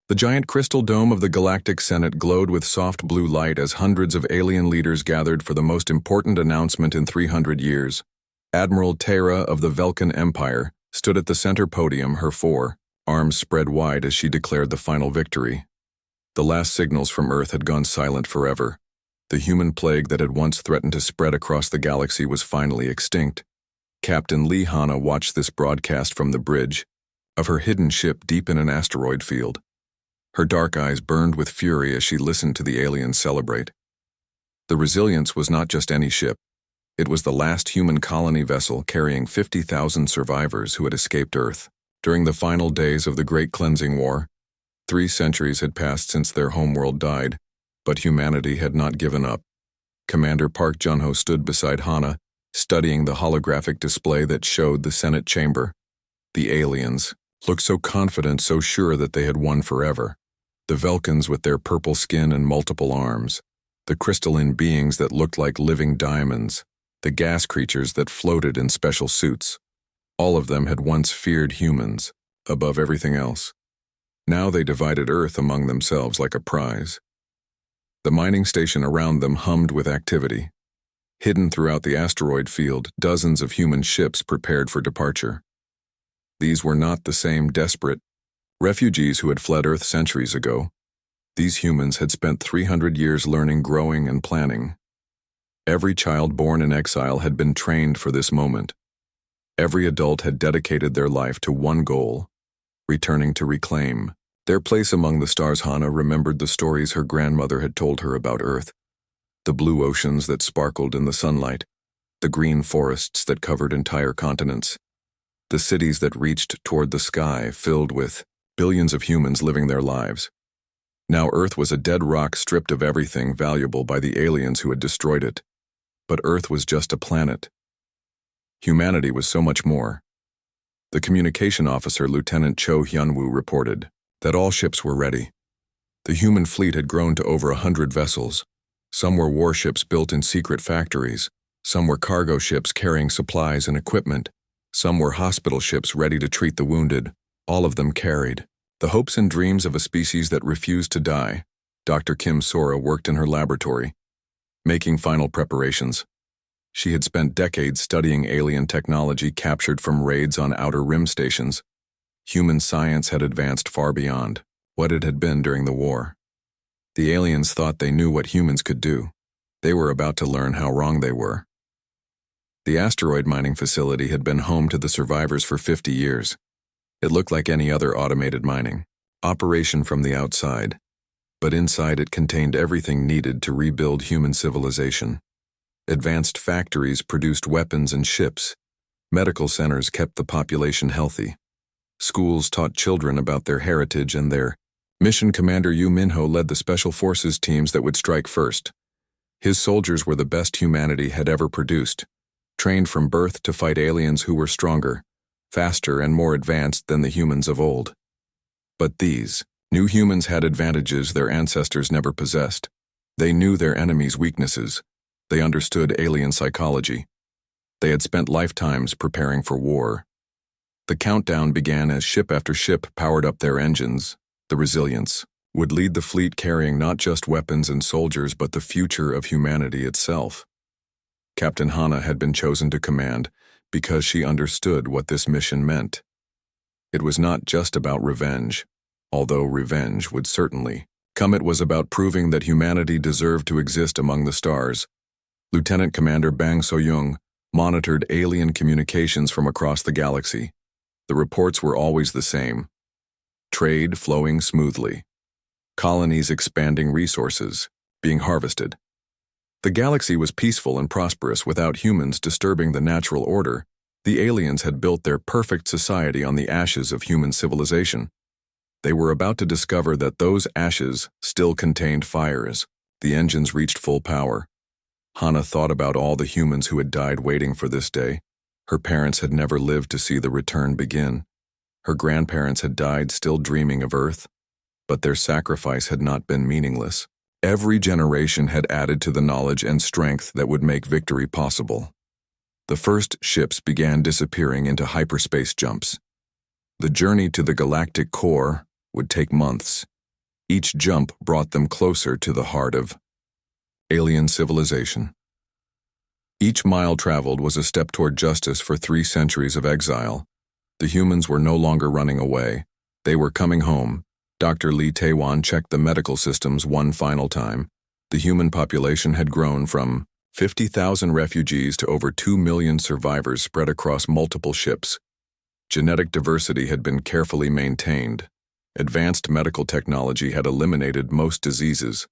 The giant crystal dome of the Galactic Senate glowed with soft blue light as hundreds of alien leaders gathered for the most important announcement in 300 years. Admiral Terra of the Velkan Empire stood at the center podium, her arms spread wide as she declared the final victory. The last signals from Earth had gone silent forever. The human plague that had once threatened to spread across the galaxy was finally extinct. Captain Lee Hanna watched this broadcast from the bridge of her hidden ship deep in an asteroid field. Her dark eyes burned with fury as she listened to the aliens celebrate. The Resilience was not just any ship. It was the last human colony vessel carrying 50,000 survivors who had escaped Earth. During the final days of the Great Cleansing War, 3 centuries had passed since their homeworld died, but humanity had not given up. Commander Park Jun-ho stood beside Hanna, studying the holographic display that showed the Senate chamber. The aliens looked so confident, so sure that they had won forever. The Velkans with their purple skin and multiple arms, the crystalline beings that looked like living diamonds, the gas creatures that floated in special suits. All of them had once feared humans, above everything else. Now they divided Earth among themselves like a prize. The mining station around them hummed with activity. Hidden throughout the asteroid field, dozens of human ships prepared for departure. These were not the same desperate refugees who had fled Earth centuries ago. These humans had spent 300 years learning, growing, and planning. Every child born in exile had been trained for this moment. Every adult had dedicated their life to one goal: returning to reclaim their place among the stars. Hanna remembered the stories her grandmother had told her about Earth. The blue oceans that sparkled in the sunlight, the green forests that covered entire continents, the cities that reached toward the sky filled with billions of humans living their lives. Now Earth was a dead rock stripped of everything valuable by the aliens who had destroyed it. But Earth was just a planet. Humanity was so much more. The communication officer, Lieutenant Cho Hyunwoo, reported that all ships were ready. The human fleet had grown to over 100 vessels. Some were warships built in secret factories. Some were cargo ships carrying supplies and equipment. Some were hospital ships ready to treat the wounded. All of them carried the hopes and dreams of a species that refused to die. Dr. Kim Sora worked in her laboratory, making final preparations. She had spent decades studying alien technology captured from raids on outer rim stations. Human science had advanced far beyond what it had been during the war. The aliens thought they knew what humans could do. They were about to learn how wrong they were. The asteroid mining facility had been home to the survivors for 50 years. It looked like any other automated mining operation from the outside, but inside it contained everything needed to rebuild human civilization. Advanced factories produced weapons and ships. Medical centers kept the population healthy. Schools taught children about their heritage and their mission. Commander Yu Minho led the special forces teams that would strike first. His soldiers were the best humanity had ever produced, trained from birth to fight aliens who were stronger, faster, and more advanced than the humans of old. But these new humans had advantages their ancestors never possessed. They knew their enemies' weaknesses. They understood alien psychology. They had spent lifetimes preparing for war. The countdown began as ship after ship powered up their engines. The Resilience would lead the fleet, carrying not just weapons and soldiers but the future of humanity itself. Captain Hanna had been chosen to command because she understood what this mission meant. It was not just about revenge, although revenge would certainly come. It was about proving that humanity deserved to exist among the stars. Lieutenant Commander Bang So-young monitored alien communications from across the galaxy. The reports were always the same: trade flowing smoothly, colonies expanding, resources being harvested. The galaxy was peaceful and prosperous without humans disturbing the natural order. The aliens had built their perfect society on the ashes of human civilization. They were about to discover that those ashes still contained fires. The engines reached full power. Hanna thought about all the humans who had died waiting for this day. Her parents had never lived to see the return begin. Her grandparents had died still dreaming of Earth, but their sacrifice had not been meaningless. Every generation had added to the knowledge and strength that would make victory possible. The first ships began disappearing into hyperspace jumps. The journey to the galactic core would take months. Each jump brought them closer to the heart of alien civilization. Each mile traveled was a step toward justice for 3 centuries of exile. The humans were no longer running away. They were coming home. Dr. Lee Taewan checked the medical systems one final time. The human population had grown from 50,000 refugees to over 2 million survivors spread across multiple ships. Genetic diversity had been carefully maintained. Advanced medical technology had eliminated most diseases.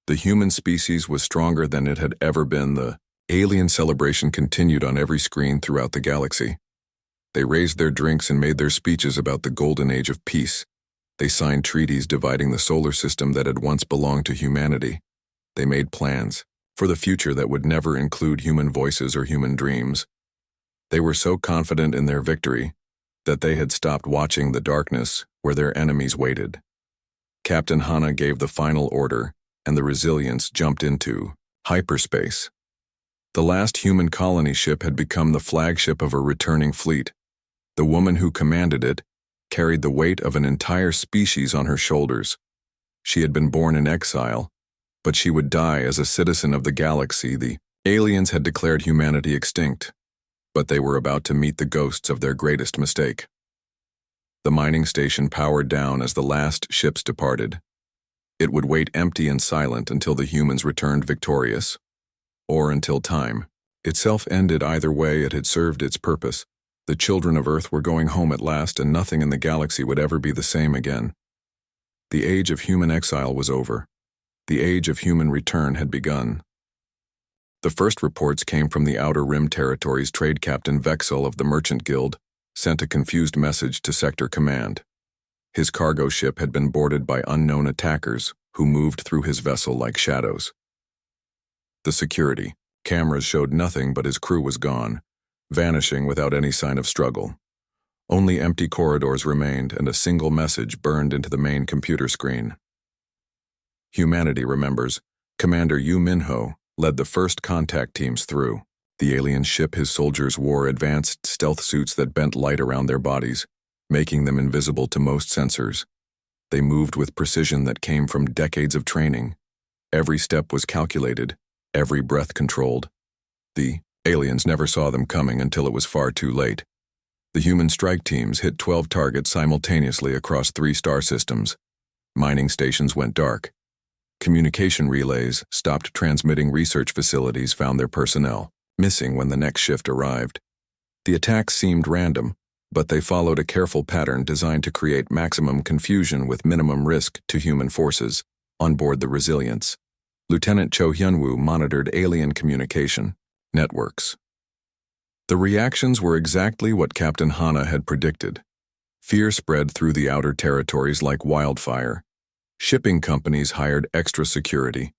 The human species was stronger than it had ever been. The alien celebration continued on every screen throughout the galaxy. They raised their drinks and made their speeches about the golden age of peace. They signed treaties dividing the solar system that had once belonged to humanity. They made plans for the future that would never include human voices or human dreams. They were so confident in their victory that they had stopped watching the darkness where their enemies waited. Captain Hana gave the final order, and the Resilience jumped into hyperspace. The last human colony ship had become the flagship of a returning fleet. The woman who commanded it carried the weight of an entire species on her shoulders. She had been born in exile, but she would die as a citizen of the galaxy. The aliens had declared humanity extinct, but they were about to meet the ghosts of their greatest mistake. The mining station powered down as the last ships departed. It would wait empty and silent until the humans returned victorious, or until time itself ended. Either way, it had served its purpose. The children of Earth were going home at last, and nothing in the galaxy would ever be the same again. The age of human exile was over. The age of human return had begun. The first reports came from the Outer Rim territories. Trade Captain Vexel of the Merchant Guild sent a confused message to Sector Command. His cargo ship had been boarded by unknown attackers who moved through his vessel like shadows. The security cameras showed nothing, but his crew was gone, vanishing without any sign of struggle. Only empty corridors remained, and a single message burned into the main computer screen. Humanity remembers. Commander Yu Minho led the first contact teams through. The alien ship his soldiers wore advanced stealth suits that bent light around their bodies, making them invisible to most sensors. They moved with precision that came from decades of training. Every step was calculated, every breath controlled. The aliens never saw them coming until it was far too late. The human strike teams hit 12 targets simultaneously across 3 star systems. Mining stations went dark. Communication relays stopped transmitting. Research facilities found their personnel missing when the next shift arrived. The attacks seemed random, but they followed a careful pattern designed to create maximum confusion with minimum risk to human forces. On board the Resilience, Lieutenant Cho Hyunwoo monitored alien communication networks. The reactions were exactly what Captain Hana had predicted. Fear spread through the outer territories like wildfire. Shipping companies hired extra security.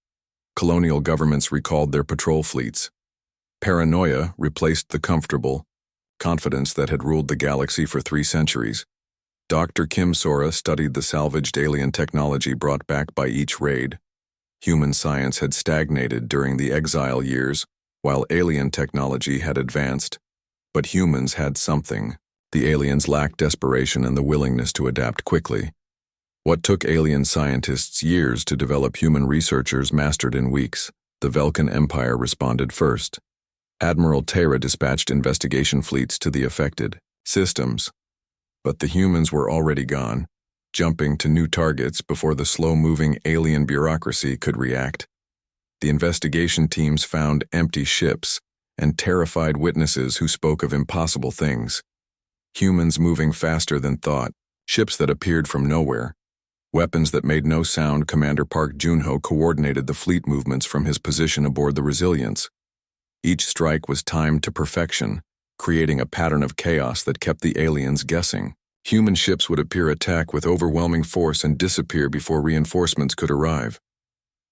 Colonial governments recalled their patrol fleets. Paranoia replaced the comfortable confidence that had ruled the galaxy for 3 centuries. Dr. Kim Sora studied the salvaged alien technology brought back by each raid. Human science had stagnated during the exile years, while alien technology had advanced. But humans had something. The aliens lacked desperation and the willingness to adapt quickly. What took alien scientists years to develop, human researchers mastered in weeks. The Velkan Empire responded first. Admiral Tara dispatched investigation fleets to the affected systems. But the humans were already gone, jumping to new targets before the slow-moving alien bureaucracy could react. The investigation teams found empty ships and terrified witnesses who spoke of impossible things. Humans moving faster than thought, ships that appeared from nowhere, weapons that made no sound. Commander Park Junho coordinated the fleet movements from his position aboard the Resilience. Each strike was timed to perfection, creating a pattern of chaos that kept the aliens guessing. Human ships would appear, attack with overwhelming force, and disappear before reinforcements could arrive.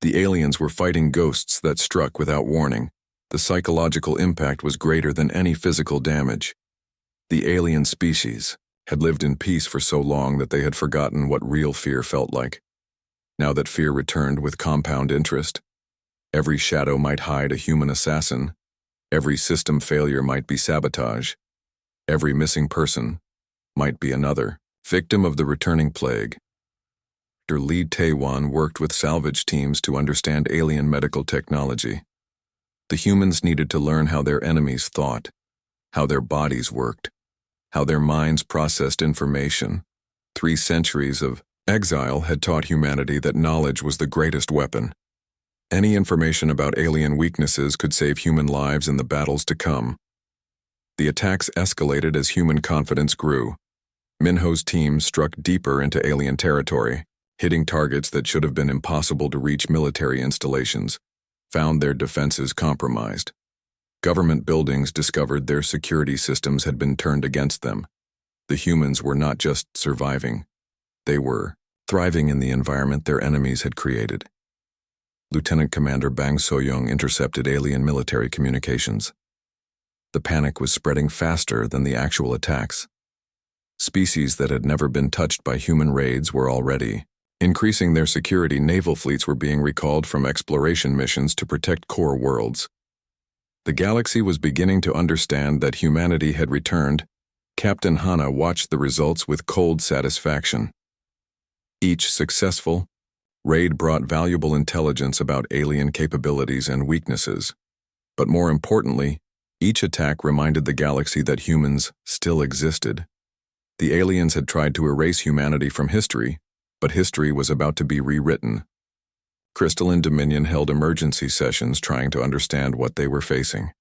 The aliens were fighting ghosts that struck without warning. The psychological impact was greater than any physical damage. The alien species had lived in peace for so long that they had forgotten what real fear felt like. Now that fear returned with compound interest, every shadow might hide a human assassin. Every system failure might be sabotage. Every missing person might be another victim of the returning plague. Dr. Lee Tae-won worked with salvage teams to understand alien medical technology. The humans needed to learn how their enemies thought, how their bodies worked, how their minds processed information. 3 centuries of exile had taught humanity that knowledge was the greatest weapon. Any information about alien weaknesses could save human lives in the battles to come. The attacks escalated as human confidence grew. Minho's team struck deeper into alien territory, hitting targets that should have been impossible to reach. Military installations found their defenses compromised. Government buildings discovered their security systems had been turned against them. The humans were not just surviving, they were thriving in the environment their enemies had created. Lieutenant Commander Bang So-young intercepted alien military communications. The panic was spreading faster than the actual attacks. Species that had never been touched by human raids were already increasing their security. Naval fleets were being recalled from exploration missions to protect core worlds. The galaxy was beginning to understand that humanity had returned. Captain Hana watched the results with cold satisfaction. Each successful raid brought valuable intelligence about alien capabilities and weaknesses. But more importantly, each attack reminded the galaxy that humans still existed. The aliens had tried to erase humanity from history, but history was about to be rewritten. Crystalline Dominion held emergency sessions trying to understand what they were facing.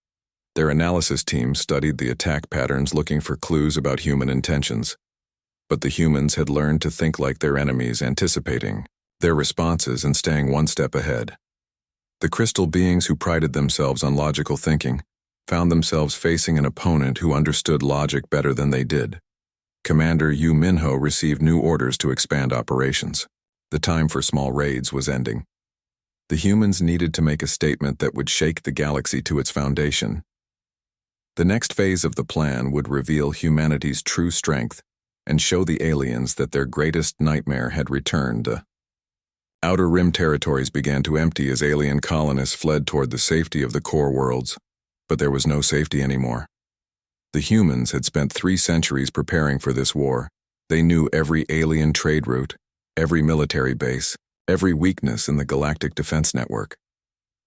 Their analysis team studied the attack patterns looking for clues about human intentions. But the humans had learned to think like their enemies, anticipating their responses and staying one step ahead. The crystal beings who prided themselves on logical thinking found themselves facing an opponent who understood logic better than they did. Commander Yu Minho received new orders to expand operations. The time for small raids was ending. The humans needed to make a statement that would shake the galaxy to its foundation. The next phase of the plan would reveal humanity's true strength and show the aliens that their greatest nightmare had returned. Outer Rim territories began to empty as alien colonists fled toward the safety of the core worlds, but there was no safety anymore. The humans had spent 3 centuries preparing for this war. They knew every alien trade route, every military base, every weakness in the galactic defense network.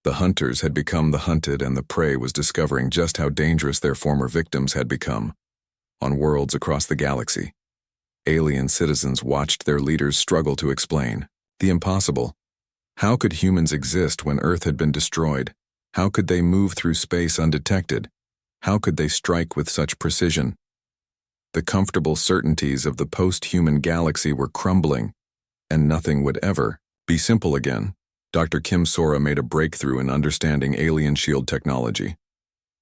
The hunters had become the hunted, and the prey was discovering just how dangerous their former victims had become. On worlds across the galaxy, alien citizens watched their leaders struggle to explain the impossible. How could humans exist when Earth had been destroyed? How could they move through space undetected? How could they strike with such precision? The comfortable certainties of the post-human galaxy were crumbling, and nothing would ever be simple again. Dr. Kim Sora made a breakthrough in understanding alien shield technology.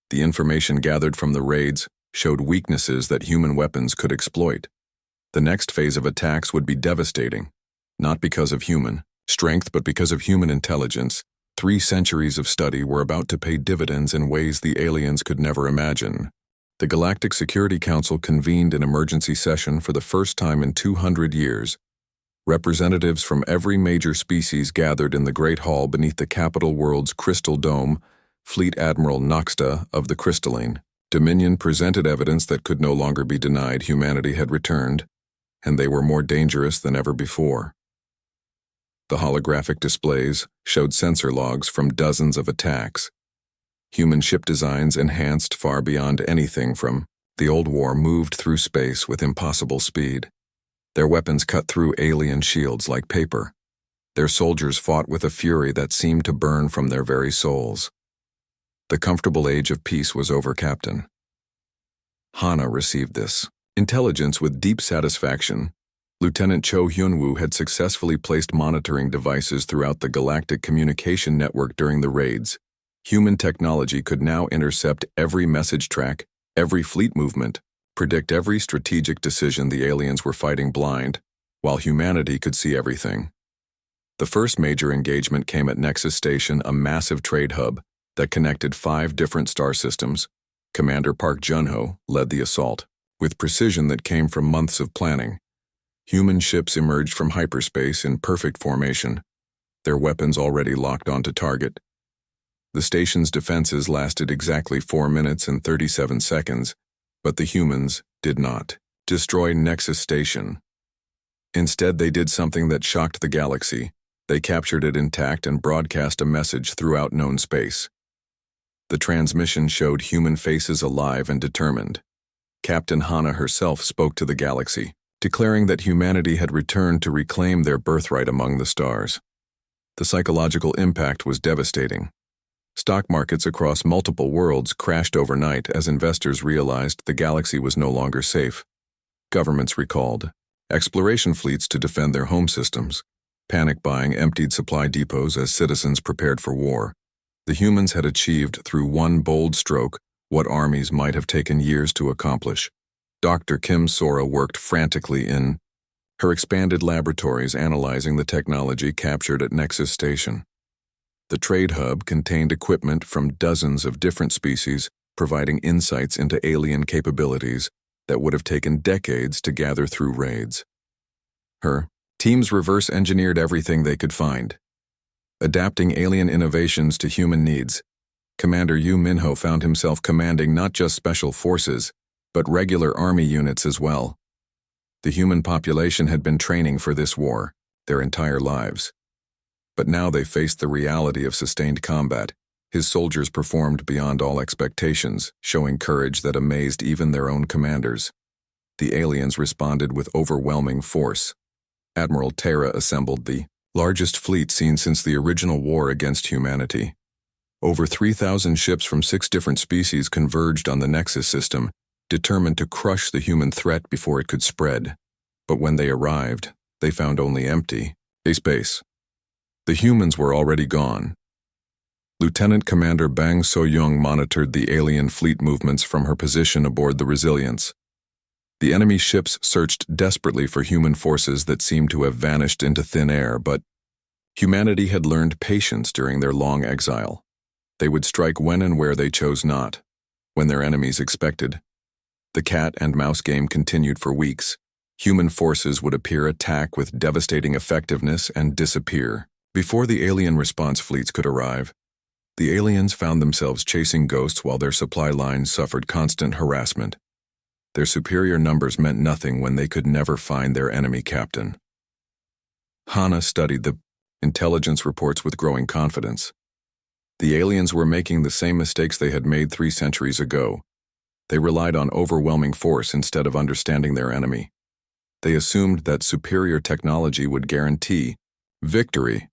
The information gathered from the raids showed weaknesses that human weapons could exploit. The next phase of attacks would be devastating, not because of human strength but because of human intelligence. 3 centuries of study were about to pay dividends in ways the aliens could never imagine. The Galactic Security Council convened an emergency session for the first time in 200 years. Representatives from every major species gathered in the Great Hall beneath the capital world's crystal dome. Fleet Admiral Noxta of the Crystalline Dominion presented evidence that could no longer be denied. Humanity had returned, and they were more dangerous than ever before. The holographic displays showed sensor logs from dozens of attacks. Human ship designs enhanced far beyond anything from the old war moved through space with impossible speed. Their weapons cut through alien shields like paper. Their soldiers fought with a fury that seemed to burn from their very souls. The comfortable age of peace was over. Captain Hana received this intelligence with deep satisfaction. Lieutenant Cho Hyun-woo had successfully placed monitoring devices throughout the galactic communication network during the raids. Human technology could now intercept every message track, every fleet movement, predict every strategic decision. The aliens were fighting blind, while humanity could see everything. The first major engagement came at Nexus Station, a massive trade hub that connected 5 different star systems. Commander Park Jun-ho led the assault, with precision that came from months of planning. Human ships emerged from hyperspace in perfect formation, their weapons already locked onto target. The station's defenses lasted exactly 4 minutes and 37 seconds, but the humans did not destroy Nexus Station. Instead, they did something that shocked the galaxy. They captured it intact and broadcast a message throughout known space. The transmission showed human faces alive and determined. Captain Hana herself spoke to the galaxy, declaring that humanity had returned to reclaim their birthright among the stars. The psychological impact was devastating. Stock markets across multiple worlds crashed overnight as investors realized the galaxy was no longer safe. Governments recalled exploration fleets to defend their home systems. Panic buying emptied supply depots as citizens prepared for war. The humans had achieved through one bold stroke what armies might have taken years to accomplish. Dr. Kim Sora worked frantically in her expanded laboratories analyzing the technology captured at Nexus Station. The trade hub contained equipment from dozens of different species, providing insights into alien capabilities that would have taken decades to gather through raids. Her teams reverse-engineered everything they could find, adapting alien innovations to human needs. Commander Yu Minho found himself commanding not just special forces, but regular army units as well. The human population had been training for this war their entire lives. But now they faced the reality of sustained combat. His soldiers performed beyond all expectations, showing courage that amazed even their own commanders. The aliens responded with overwhelming force. Admiral Terra assembled the largest fleet seen since the original war against humanity. Over 3,000 ships from 6 different species converged on the Nexus system, determined to crush the human threat before it could spread. But when they arrived, they found only empty space. The humans were already gone. Lieutenant Commander Bang So-young monitored the alien fleet movements from her position aboard the Resilience. The enemy ships searched desperately for human forces that seemed to have vanished into thin air, but humanity had learned patience during their long exile. They would strike when and where they chose not, when their enemies expected. The cat and mouse game continued for weeks. Human forces would appear, attack with devastating effectiveness, and disappear. Before the alien response fleets could arrive, the aliens found themselves chasing ghosts while their supply lines suffered constant harassment. Their superior numbers meant nothing when they could never find their enemy captain. Hana studied the intelligence reports with growing confidence. The aliens were making the same mistakes they had made 3 centuries ago. They relied on overwhelming force instead of understanding their enemy. They assumed that superior technology would guarantee victory.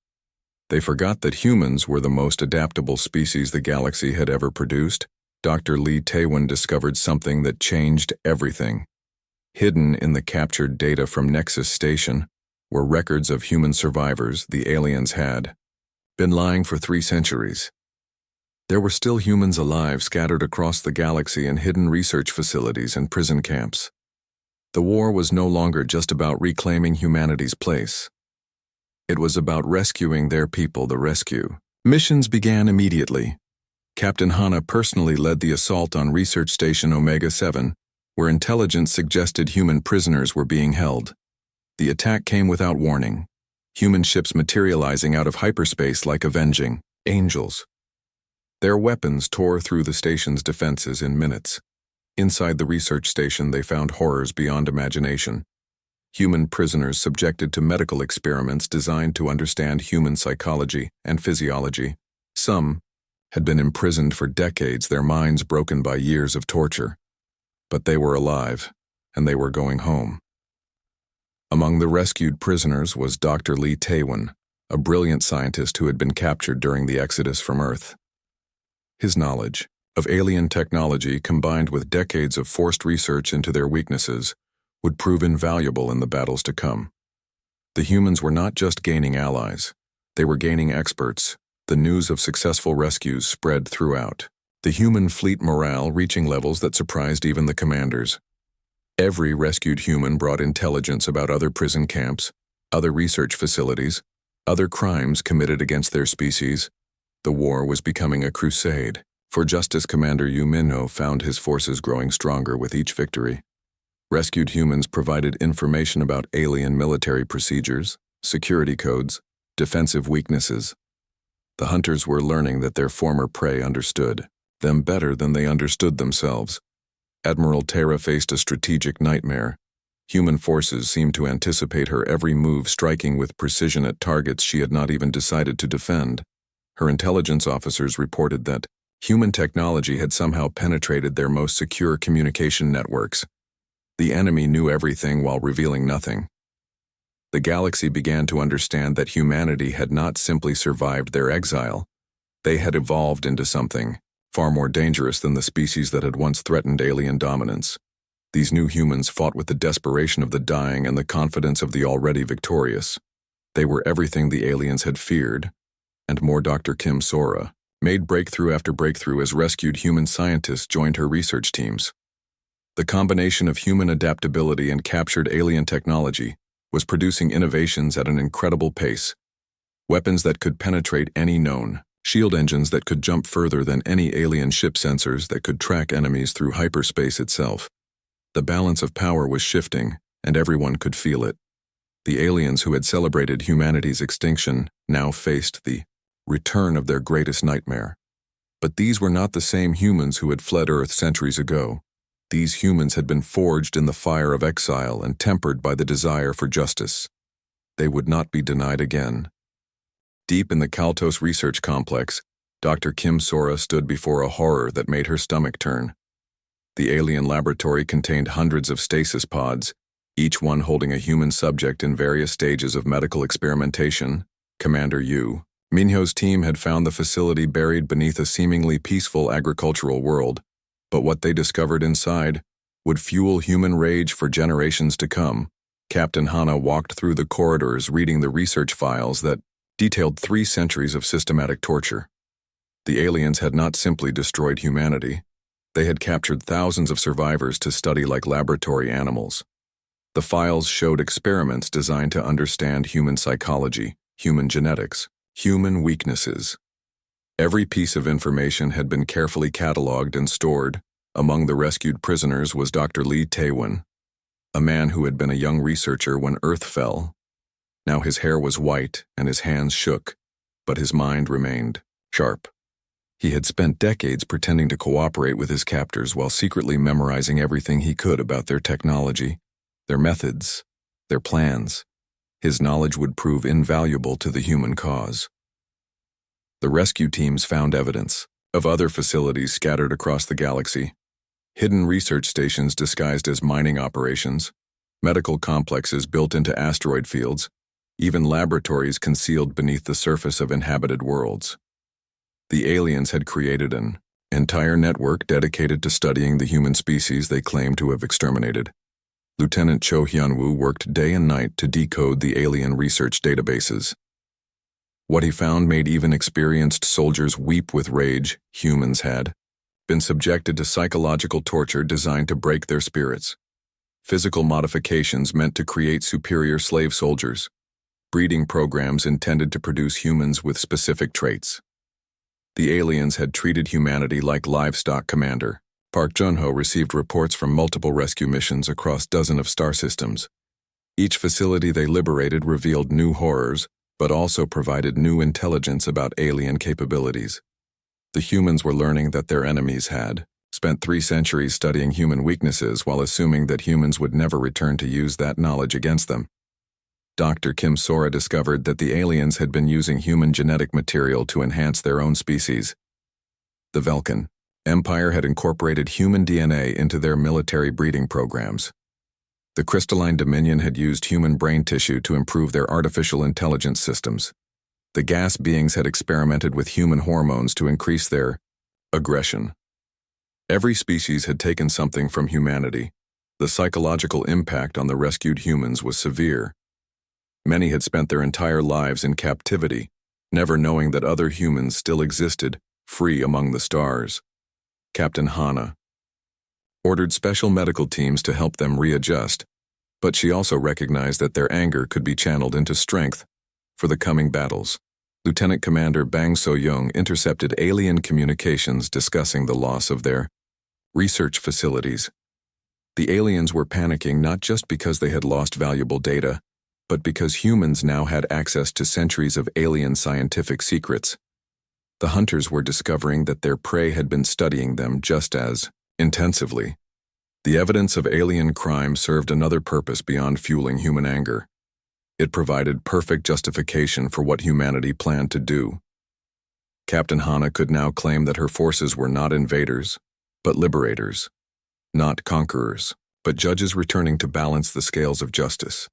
They forgot that humans were the most adaptable species the galaxy had ever produced. Dr. Lee Taewon discovered something that changed everything. Hidden in the captured data from Nexus Station were records of human survivors the aliens had been lying for 3 centuries. There were still humans alive scattered across the galaxy in hidden research facilities and prison camps. The war was no longer just about reclaiming humanity's place. It was about rescuing their people. The rescue missions began immediately. Captain Hana personally led the assault on Research Station Omega-7, where intelligence suggested human prisoners were being held. The attack came without warning, human ships materializing out of hyperspace like avenging angels. Their weapons tore through the station's defenses in minutes. Inside the research station, they found horrors beyond imagination. Human prisoners subjected to medical experiments designed to understand human psychology and physiology. Some had been imprisoned for decades, their minds broken by years of torture. But they were alive, and they were going home. Among the rescued prisoners was Dr. Lee Taewon, a brilliant scientist who had been captured during the exodus from Earth. His knowledge of alien technology, combined with decades of forced research into their weaknesses, would prove invaluable in the battles to come. The humans were not just gaining allies, they were gaining experts. The news of successful rescues spread throughout, the human fleet morale reaching levels that surprised even the commanders. Every rescued human brought intelligence about other prison camps, other research facilities, other crimes committed against their species. The war was becoming a crusade. For justice, Commander Yu Minho found his forces growing stronger with each victory. Rescued humans provided information about alien military procedures, security codes, defensive weaknesses. The hunters were learning that their former prey understood them better than they understood themselves. Admiral Terra faced a strategic nightmare. Human forces seemed to anticipate her every move, striking with precision at targets she had not even decided to defend. Her intelligence officers reported that human technology had somehow penetrated their most secure communication networks. The enemy knew everything while revealing nothing. The galaxy began to understand that humanity had not simply survived their exile. They had evolved into something far more dangerous than the species that had once threatened alien dominance. These new humans fought with the desperation of the dying and the confidence of the already victorious. They were everything the aliens had feared, and more. Dr. Kim Sora made breakthrough after breakthrough as rescued human scientists joined her research teams. The combination of human adaptability and captured alien technology was producing innovations at an incredible pace. Weapons that could penetrate any known, shield engines that could jump further than any alien ship, sensors that could track enemies through hyperspace itself. The balance of power was shifting, and everyone could feel it. The aliens who had celebrated humanity's extinction now faced the return of their greatest nightmare. But these were not the same humans who had fled Earth centuries ago. These humans had been forged in the fire of exile and tempered by the desire for justice. They would not be denied again. Deep in the Kaltos Research Complex, Dr. Kim Sora stood before a horror that made her stomach turn. The alien laboratory contained hundreds of stasis pods, each one holding a human subject in various stages of medical experimentation. Commander Yu Minho's team had found the facility buried beneath a seemingly peaceful agricultural world, but what they discovered inside would fuel human rage for generations to come. Captain Hana walked through the corridors reading the research files that detailed 3 centuries of systematic torture. The aliens had not simply destroyed humanity. They had captured thousands of survivors to study like laboratory animals. The files showed experiments designed to understand human psychology, human genetics, human weaknesses. Every piece of information had been carefully cataloged and stored. Among the rescued prisoners was Dr. Lee Taewon, a man who had been a young researcher when Earth fell. Now his hair was white and his hands shook, but his mind remained sharp. He had spent decades pretending to cooperate with his captors while secretly memorizing everything he could about their technology, their methods, their plans. His knowledge would prove invaluable to the human cause. The rescue teams found evidence of other facilities scattered across the galaxy, hidden research stations disguised as mining operations, medical complexes built into asteroid fields, even laboratories concealed beneath the surface of inhabited worlds. The aliens had created an entire network dedicated to studying the human species they claimed to have exterminated. Lieutenant Cho Hyun-woo worked day and night to decode the alien research databases. What he found made even experienced soldiers weep with rage. Humans had been subjected to psychological torture designed to break their spirits. Physical modifications meant to create superior slave soldiers. Breeding programs intended to produce humans with specific traits. The aliens had treated humanity like livestock. Commander Park Jun-ho received reports from multiple rescue missions across dozens of star systems. Each facility they liberated revealed new horrors, but also provided new intelligence about alien capabilities. The humans were learning that their enemies had spent 3 centuries studying human weaknesses while assuming that humans would never return to use that knowledge against them. Dr. Kim Sora discovered that the aliens had been using human genetic material to enhance their own species. The Velkan Empire had incorporated human DNA into their military breeding programs. The Crystalline Dominion had used human brain tissue to improve their artificial intelligence systems. The gas beings had experimented with human hormones to increase their aggression. Every species had taken something from humanity. The psychological impact on the rescued humans was severe. Many had spent their entire lives in captivity, never knowing that other humans still existed, free among the stars. Captain Hana ordered special medical teams to help them readjust, but she also recognized that their anger could be channeled into strength for the coming battles. Lieutenant Commander Bang So-young intercepted alien communications discussing the loss of their research facilities. The aliens were panicking not just because they had lost valuable data, but because humans now had access to centuries of alien scientific secrets. The hunters were discovering that their prey had been studying them just as intensively. The evidence of alien crime served another purpose beyond fueling human anger. It provided perfect justification for what humanity planned to do. Captain Hana could now claim that her forces were not invaders, but liberators, not conquerors, but judges returning to balance the scales of justice.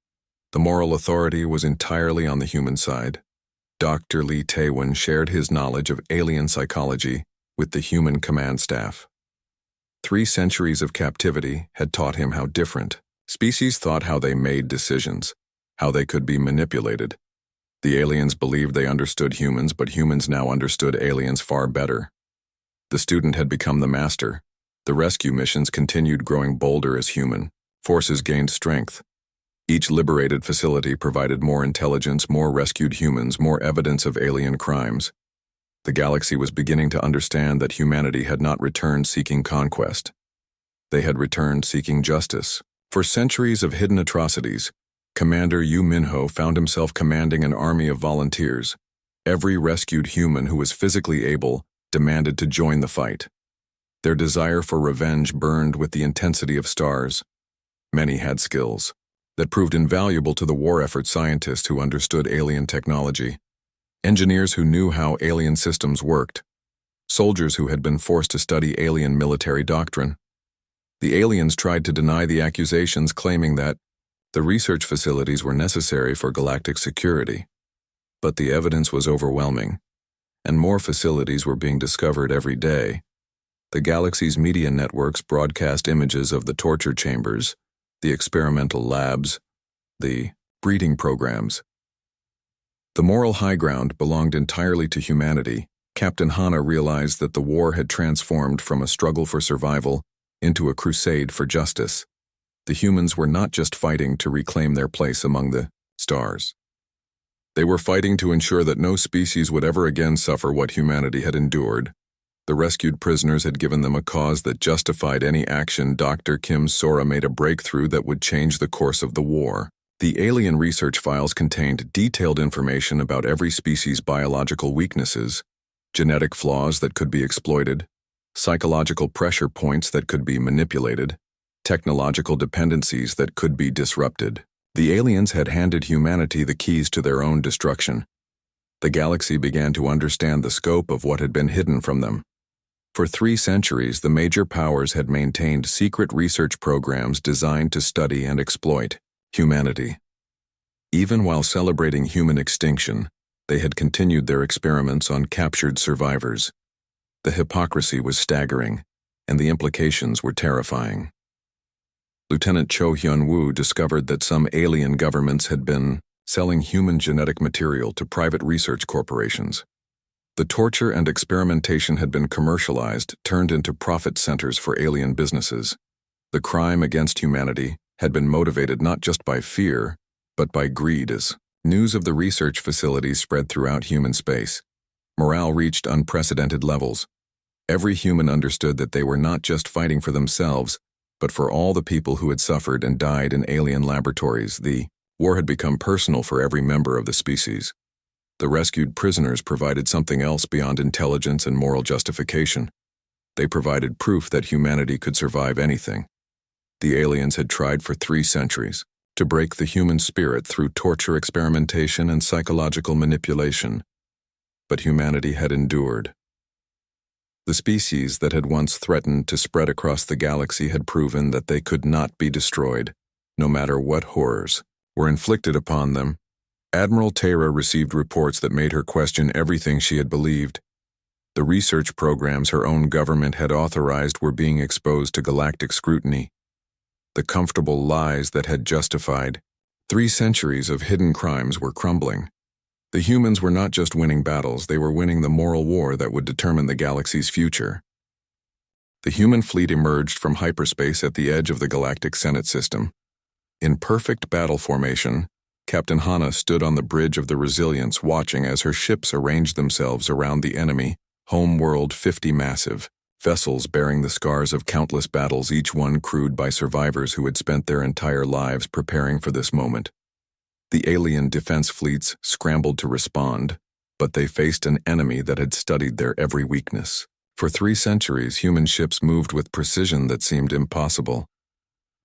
The moral authority was entirely on the human side. Dr. Lee Taewon shared his knowledge of alien psychology with the human command staff. 3 centuries of captivity had taught him how different species thought, how they made decisions, how they could be manipulated. The aliens believed they understood humans, but humans now understood aliens far better. The student had become the master. The rescue missions continued growing bolder as human forces gained strength. Each liberated facility provided more intelligence, more rescued humans, more evidence of alien crimes. The galaxy was beginning to understand that humanity had not returned seeking conquest. They had returned seeking justice. For centuries of hidden atrocities, Commander Yu Minho found himself commanding an army of volunteers. Every rescued human who was physically able demanded to join the fight. Their desire for revenge burned with the intensity of stars. Many had skills that proved invaluable to the war effort: scientists who understood alien technology, engineers who knew how alien systems worked, soldiers who had been forced to study alien military doctrine. The aliens tried to deny the accusations, claiming that the research facilities were necessary for galactic security. But the evidence was overwhelming, and more facilities were being discovered every day. The galaxy's media networks broadcast images of the torture chambers, the experimental labs, the breeding programs. The moral high ground belonged entirely to humanity. Captain Hana realized that the war had transformed from a struggle for survival into a crusade for justice. The humans were not just fighting to reclaim their place among the stars. They were fighting to ensure that no species would ever again suffer what humanity had endured. The rescued prisoners had given them a cause that justified any action. Dr. Kim Sora made a breakthrough that would change the course of the war. The alien research files contained detailed information about every species' biological weaknesses, genetic flaws that could be exploited, psychological pressure points that could be manipulated, technological dependencies that could be disrupted. The aliens had handed humanity the keys to their own destruction. The galaxy began to understand the scope of what had been hidden from them. For 3 centuries, the major powers had maintained secret research programs designed to study and exploit humanity. Even while celebrating human extinction, they had continued their experiments on captured survivors. The hypocrisy was staggering, and the implications were terrifying. Lieutenant Cho Hyun-woo discovered that some alien governments had been selling human genetic material to private research corporations. The torture and experimentation had been commercialized, turned into profit centers for alien businesses. The crime against humanity had been motivated not just by fear, but by greed. As news of the research facilities spread throughout human space, morale reached unprecedented levels. Every human understood that they were not just fighting for themselves, but for all the people who had suffered and died in alien laboratories. The war had become personal for every member of the species. The rescued prisoners provided something else beyond intelligence and moral justification. They provided proof that humanity could survive anything. The aliens had tried for 3 centuries to break the human spirit through torture, experimentation, and psychological manipulation. But humanity had endured. The species that had once threatened to spread across the galaxy had proven that they could not be destroyed, no matter what horrors were inflicted upon them. Admiral Taera received reports that made her question everything she had believed. The research programs her own government had authorized were being exposed to galactic scrutiny. The comfortable lies that had justified 3 centuries of hidden crimes were crumbling. The humans were not just winning battles, they were winning the moral war that would determine the galaxy's future. The human fleet emerged from hyperspace at the edge of the Galactic Senate system. In perfect battle formation, Captain Hana stood on the bridge of the Resilience, watching as her ships arranged themselves around the enemy, homeworld 50 massive vessels bearing the scars of countless battles, each one crewed by survivors who had spent their entire lives preparing for this moment. The alien defense fleets scrambled to respond, but they faced an enemy that had studied their every weakness. For 3 centuries, human ships moved with precision that seemed impossible.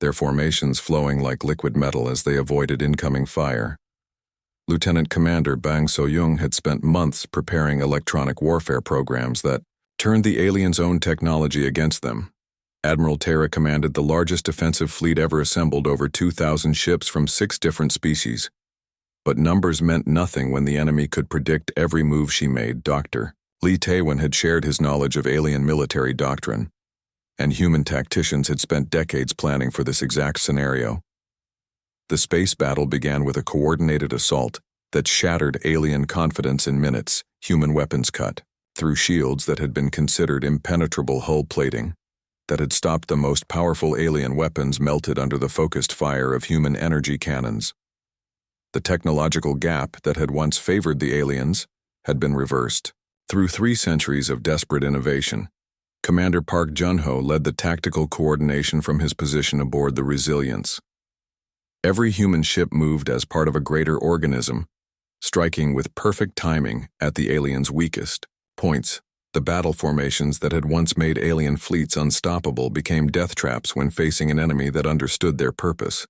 their formations flowing like liquid metal as they avoided incoming fire. Lieutenant Commander Bang So-young had spent months preparing electronic warfare programs that turned the aliens' own technology against them. Admiral Terra commanded the largest defensive fleet ever assembled, over 2,000 ships from 6 different species. But numbers meant nothing when the enemy could predict every move she made. Dr. Lee Tae-won had shared his knowledge of alien military doctrine, and human tacticians had spent decades planning for this exact scenario. The space battle began with a coordinated assault that shattered alien confidence in minutes, human weapons cut through shields that had been considered impenetrable, hull plating that had stopped the most powerful alien weapons melted under the focused fire of human energy cannons. The technological gap that had once favored the aliens had been reversed. Through 3 centuries of desperate innovation, Commander Park Jun-ho led the tactical coordination from his position aboard the Resilience. Every human ship moved as part of a greater organism, striking with perfect timing at the aliens' weakest points. The battle formations that had once made alien fleets unstoppable became death traps when facing an enemy that understood their purpose.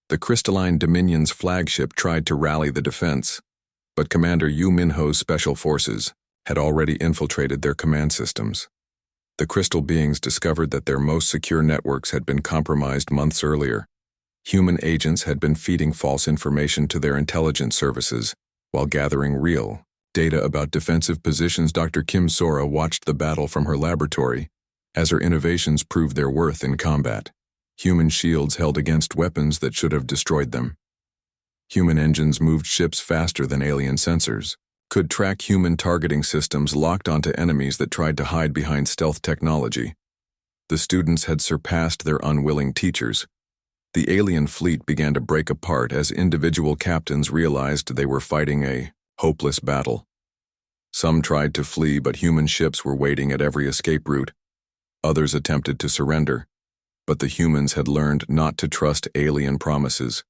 The Crystalline Dominion's flagship tried to rally the defense, but Commander Yu Min-ho's special forces had already infiltrated their command systems. The crystal beings discovered that their most secure networks had been compromised months earlier. Human agents had been feeding false information to their intelligence services while gathering real data about defensive positions. Dr. Kim Sora watched the battle from her laboratory as her innovations proved their worth in combat. Human shields held against weapons that should have destroyed them. Human engines moved ships faster than alien sensors, could track human targeting systems locked onto enemies that tried to hide behind stealth technology. The students had surpassed their unwilling teachers. The alien fleet began to break apart as individual captains realized they were fighting a hopeless battle. Some tried to flee, but human ships were waiting at every escape route. Others attempted to surrender, but the humans had learned not to trust alien promises.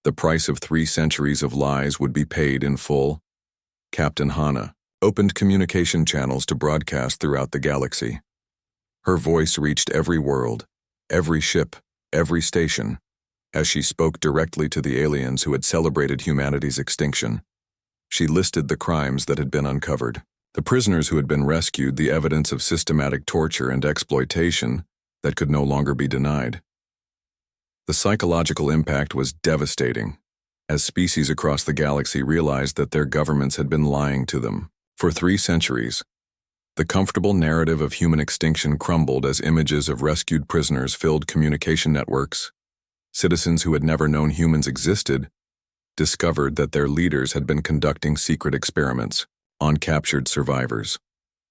The price of 3 centuries of lies would be paid in full. Captain Hana opened communication channels to broadcast throughout the galaxy. Her voice reached every world, every ship, every station, as she spoke directly to the aliens who had celebrated humanity's extinction. She listed the crimes that had been uncovered, the prisoners who had been rescued, the evidence of systematic torture and exploitation that could no longer be denied. The psychological impact was devastating, as species across the galaxy realized that their governments had been lying to them. For 3 centuries, the comfortable narrative of human extinction crumbled as images of rescued prisoners filled communication networks. Citizens who had never known humans existed discovered that their leaders had been conducting secret experiments on captured survivors.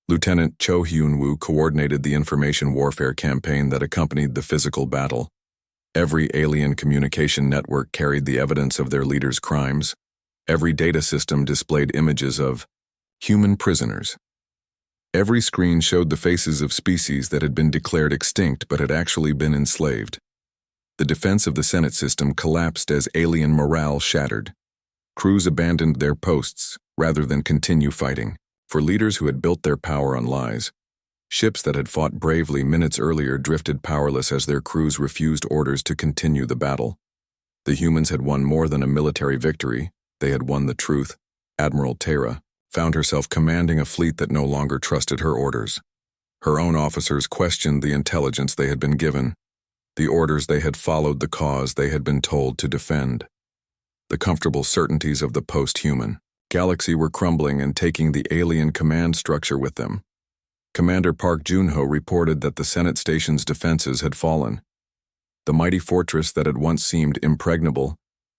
Lieutenant Cho Hyun-woo coordinated the information warfare campaign that accompanied the physical battle. Every alien communication network carried the evidence of their leaders' crimes. Every data system displayed images of human prisoners. Every screen showed the faces of species that had been declared extinct but had actually been enslaved. The defense of the Senate system collapsed as alien morale shattered. Crews abandoned their posts rather than continue fighting. For leaders who had built their power on lies, ships that had fought bravely minutes earlier drifted powerless as their crews refused orders to continue the battle. The humans had won more than a military victory. They had won the truth. Admiral Terra found herself commanding a fleet that no longer trusted her orders. Her own officers questioned the intelligence they had been given, the orders they had followed, the cause they had been told to defend. The comfortable certainties of the post-human galaxy were crumbling and taking the alien command structure with them. Commander Park Jun-ho reported that the Senate station's defenses had fallen. The mighty fortress that had once seemed impregnable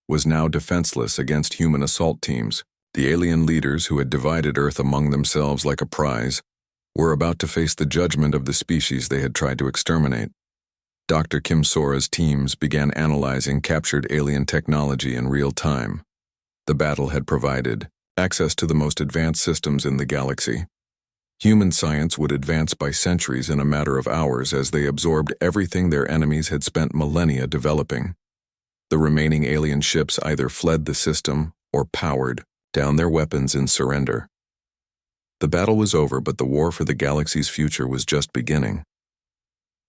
was now defenseless against human assault teams. The alien leaders who had divided Earth among themselves like a prize were about to face the judgment of the species they had tried to exterminate. Dr. Kim Sora's teams began analyzing captured alien technology in real time. The battle had provided access to the most advanced systems in the galaxy. Human science would advance by centuries in a matter of hours as they absorbed everything their enemies had spent millennia developing. The remaining alien ships either fled the system or powered down their weapons in surrender. The battle was over, but the war for the galaxy's future was just beginning.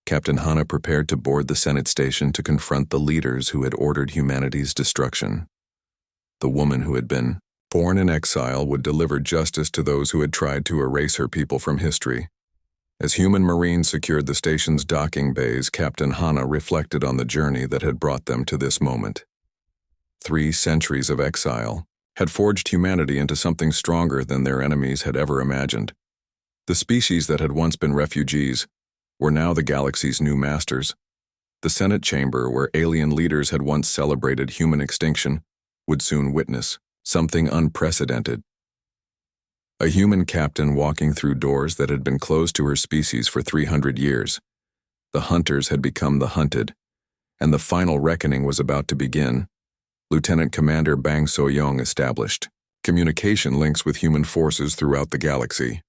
Captain Hana prepared to board the Senate station to confront the leaders who had ordered humanity's destruction. The woman who had been born in exile would deliver justice to those who had tried to erase her people from history. As human Marines secured the station's docking bays, Captain Hana reflected on the journey that had brought them to this moment. 3 centuries of exile had forged humanity into something stronger than their enemies had ever imagined. The species that had once been refugees were now the galaxy's new masters. The Senate chamber, where alien leaders had once celebrated human extinction, would soon witness something unprecedented. A human captain walking through doors that had been closed to her species for 300 years. The hunters had become the hunted, and the final reckoning was about to begin. Lieutenant Commander Bang So-young established communication links with human forces throughout the galaxy.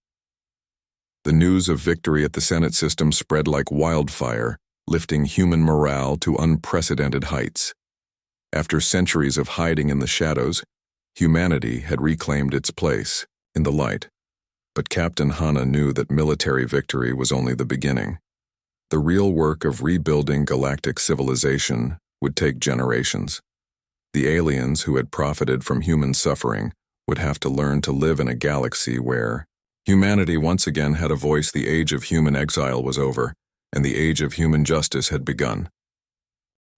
The news of victory at the Senate system spread like wildfire, lifting human morale to unprecedented heights. After centuries of hiding in the shadows, humanity had reclaimed its place in the light. But Captain Hana knew that military victory was only the beginning. The real work of rebuilding galactic civilization would take generations. The aliens who had profited from human suffering would have to learn to live in a galaxy where humanity once again had a voice. The age of human exile was over, and the age of human justice had begun.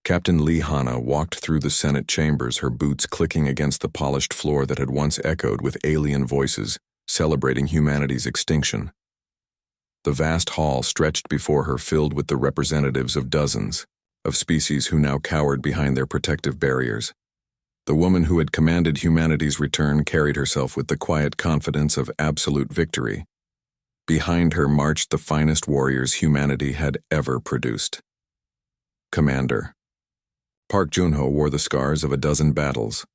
Captain Lee Hana walked through the Senate chambers, her boots clicking against the polished floor that had once echoed with alien voices, celebrating humanity's extinction. The vast hall stretched before her, filled with the representatives of dozens of species who now cowered behind their protective barriers. The woman who had commanded humanity's return carried herself with the quiet confidence of absolute victory. Behind her marched the finest warriors humanity had ever produced. Commander Park Junho wore the scars of a dozen battles.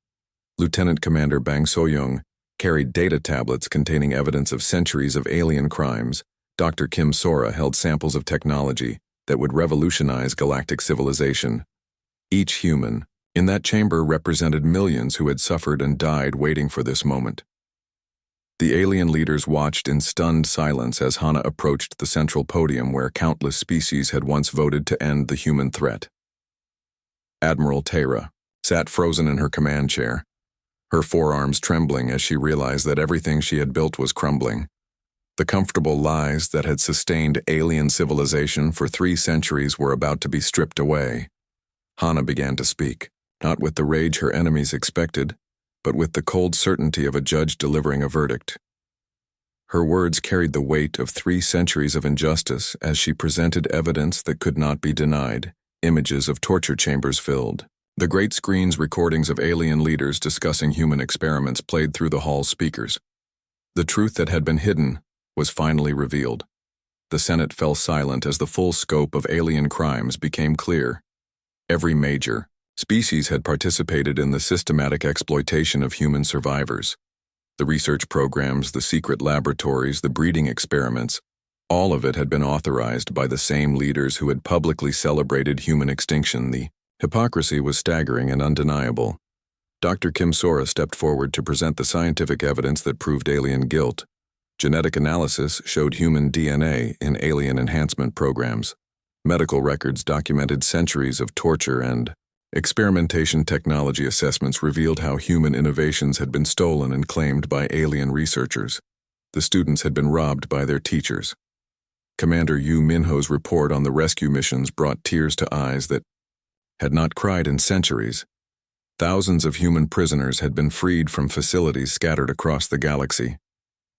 Lieutenant Commander Bang So-young carried data tablets containing evidence of centuries of alien crimes. Dr. Kim Sora held samples of technology that would revolutionize galactic civilization. Each human in that chamber represented millions who had suffered and died waiting for this moment. The alien leaders watched in stunned silence as Hana approached the central podium where countless species had once voted to end the human threat. Admiral Tara sat frozen in her command chair, her forearms trembling as she realized that everything she had built was crumbling. The comfortable lies that had sustained alien civilization for 3 centuries were about to be stripped away. Hana began to speak, not with the rage her enemies expected, but with the cold certainty of a judge delivering a verdict. Her words carried the weight of 3 centuries of injustice as she presented evidence that could not be denied. Images of torture chambers filled the great screens. Recordings of alien leaders discussing human experiments played through the hall's speakers. The truth that had been hidden was finally revealed. The Senate fell silent as the full scope of alien crimes became clear. Every major species had participated in the systematic exploitation of human survivors. The research programs, the secret laboratories, the breeding experiments, all of it had been authorized by the same leaders who had publicly celebrated human extinction. The hypocrisy was staggering and undeniable. Dr. Kim Sora stepped forward to present the scientific evidence that proved alien guilt. Genetic analysis showed human DNA in alien enhancement programs. Medical records documented centuries of torture, and experimentation technology assessments revealed how human innovations had been stolen and claimed by alien researchers. The students had been robbed by their teachers. Commander Yu Minho's report on the rescue missions brought tears to eyes that had not cried in centuries. Thousands of human prisoners had been freed from facilities scattered across the galaxy.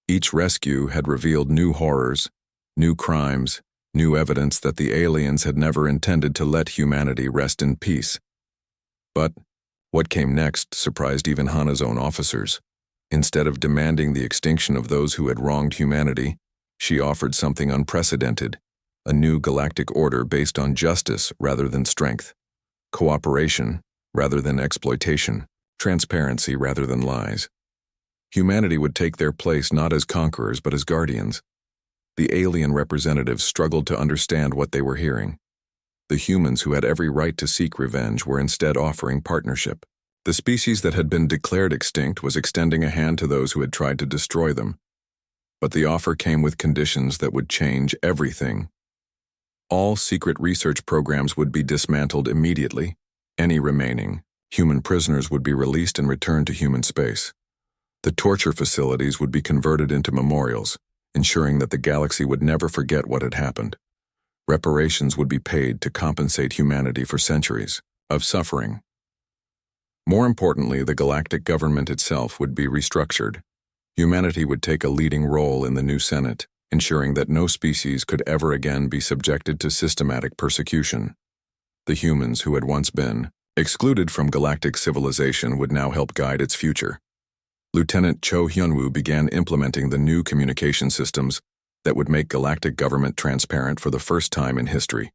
Each rescue had revealed new horrors, new crimes, new evidence that the aliens had never intended to let humanity rest in peace. But what came next surprised even Hana's own officers. Instead of demanding the extinction of those who had wronged humanity, she offered something unprecedented, a new galactic order based on justice rather than strength, cooperation rather than exploitation, transparency rather than lies. Humanity would take their place not as conquerors but as guardians. The alien representatives struggled to understand what they were hearing. The humans who had every right to seek revenge were instead offering partnership. The species that had been declared extinct was extending a hand to those who had tried to destroy them. But the offer came with conditions that would change everything. All secret research programs would be dismantled immediately. Any remaining human prisoners would be released and returned to human space. The torture facilities would be converted into memorials, ensuring that the galaxy would never forget what had happened. Reparations would be paid to compensate humanity for centuries of suffering. More importantly, the galactic government itself would be restructured. Humanity would take a leading role in the new Senate, ensuring that no species could ever again be subjected to systematic persecution. The humans who had once been excluded from galactic civilization would now help guide its future. Lieutenant Cho Hyunwoo began implementing the new communication systems that would make galactic government transparent for the first time in history.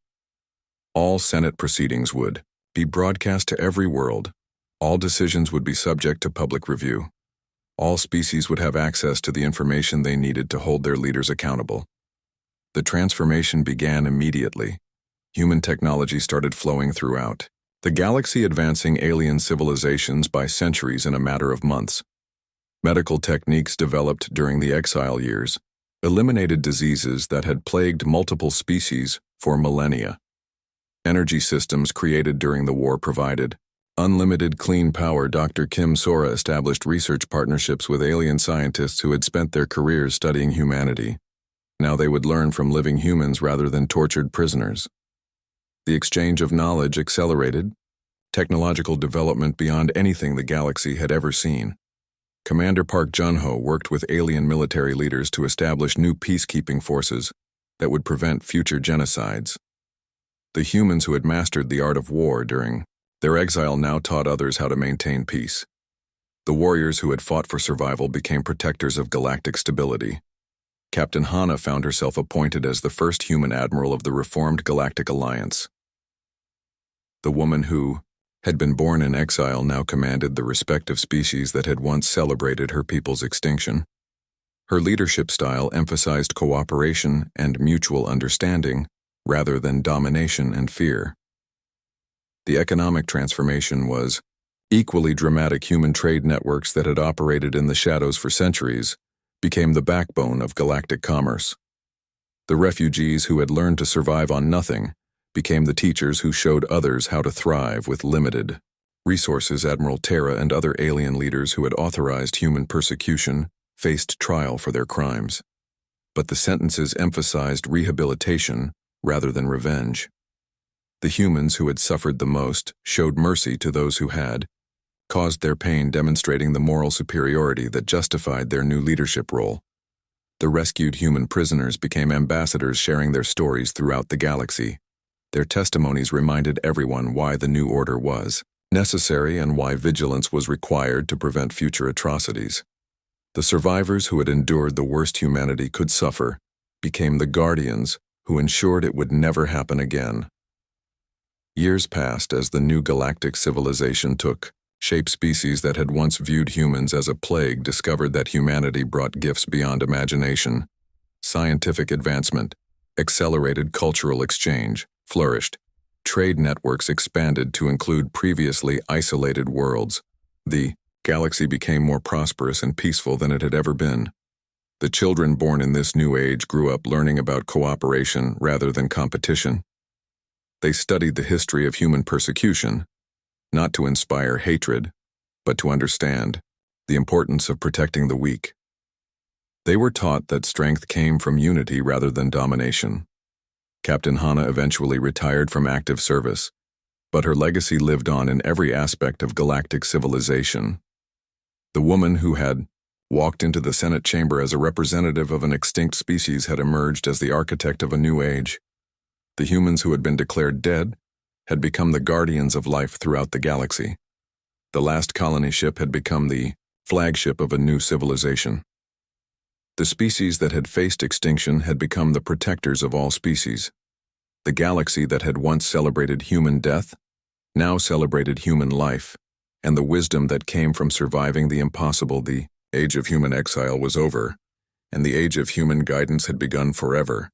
All Senate proceedings would be broadcast to every world. All decisions would be subject to public review. All species would have access to the information they needed to hold their leaders accountable. The transformation began immediately. Human technology started flowing throughout the galaxy, advancing alien civilizations by centuries in a matter of months. Medical techniques developed during the exile years eliminated diseases that had plagued multiple species for millennia. Energy systems created during the war provided unlimited clean power. Dr. Kim Sora established research partnerships with alien scientists who had spent their careers studying humanity. Now they would learn from living humans rather than tortured prisoners. The exchange of knowledge accelerated, technological development beyond anything the galaxy had ever seen. Commander Park Jun-ho worked with alien military leaders to establish new peacekeeping forces that would prevent future genocides. The humans who had mastered the art of war during their exile now taught others how to maintain peace. The warriors who had fought for survival became protectors of galactic stability. Captain Hana found herself appointed as the first human admiral of the reformed Galactic Alliance. The woman who had been born in exile now commanded the respect of species that had once celebrated her people's extinction. Her leadership style emphasized cooperation and mutual understanding rather than domination and fear. The economic transformation was equally dramatic. Human trade networks that had operated in the shadows for centuries became the backbone of galactic commerce. The refugees who had learned to survive on nothing became the teachers who showed others how to thrive with limited resources. Admiral Terra and other alien leaders who had authorized human persecution faced trial for their crimes, but the sentences emphasized rehabilitation rather than revenge. The humans who had suffered the most showed mercy to those who had caused their pain, demonstrating the moral superiority that justified their new leadership role. The rescued human prisoners became ambassadors, sharing their stories throughout the galaxy. Their testimonies reminded everyone why the new order was necessary and why vigilance was required to prevent future atrocities. The survivors who had endured the worst humanity could suffer became the guardians who ensured it would never happen again. Years passed as the new galactic civilization took shape. Species that had once viewed humans as a plague discovered that humanity brought gifts beyond imagination. Scientific advancement, accelerated cultural exchange, flourished. Trade networks expanded to include previously isolated worlds. The galaxy became more prosperous and peaceful than it had ever been. The children born in this new age grew up learning about cooperation rather than competition. They studied the history of human persecution, not to inspire hatred, but to understand the importance of protecting the weak. They were taught that strength came from unity rather than domination. Captain Hana eventually retired from active service, but her legacy lived on in every aspect of galactic civilization. The woman who had walked into the Senate chamber as a representative of an extinct species had emerged as the architect of a new age. The humans who had been declared dead had become the guardians of life throughout the galaxy. The last colony ship had become the flagship of a new civilization. The species that had faced extinction had become the protectors of all species. The galaxy that had once celebrated human death now celebrated human life, and the wisdom that came from surviving the impossible. The age of human exile was over, and the age of human guidance had begun forever.